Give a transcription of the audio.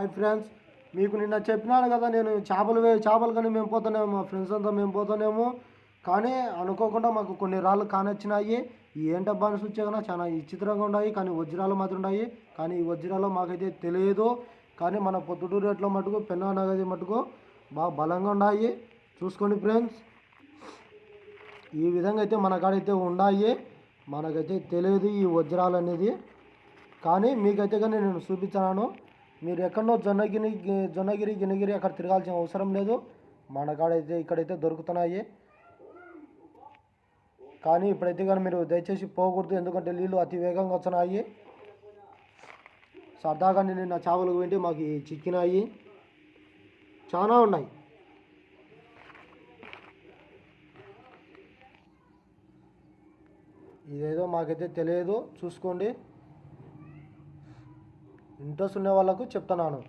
Hi friends, మీకు నిన్న చెప్పినాను కదా నేను చేపలు కానీ మేము పోతున్నాము, మా ఫ్రెండ్స్ అంతా మేము పోతున్నాము. కానీ అనుకోకుండా మాకు కొన్ని రాళ్ళు కానొచ్చినాయి. ఈ ఏంటబ్బా అని చూస్తే కన్నా చాలా విచిత్రంగా ఉన్నాయి, కానీ వజ్రాలు మాత్రం ఉన్నాయి. కానీ ఈ వజ్రాలు మాకైతే తెలియదు. కానీ మన పొద్దుటూరు రేట్లో మటుకు పెన్నా నగది మటుకు బాగా బలంగా ఉన్నాయి. చూసుకోండి ఫ్రెండ్స్, ఈ విధంగా అయితే మన కాడైతే ఉన్నాయి. మనకైతే తెలియదు ఈ వజ్రాలు అనేది, కానీ మీకైతే కానీ నేను చూపించాను. మీరు ఎక్కడో జొన్నగిరి గిన్నగిరి అక్కడ తిరగాల్సిన అవసరం లేదు. మన కాడైతే ఇక్కడైతే దొరుకుతున్నాయి. కానీ ఇప్పుడైతే కానీ మీరు దయచేసి పోకూడదు, ఎందుకంటే నీళ్ళు అతి వేగంగా వస్తున్నాయి. సరదాగా నిన్న చేపలకు వెంటి మాకు చిక్కినాయి, చాలా ఉన్నాయి. ఇదేదో మాకైతే తెలియదు, చూసుకోండి. ఇంట్రెస్ట్ ఉన్న వాళ్ళకు చెప్తున్నాను.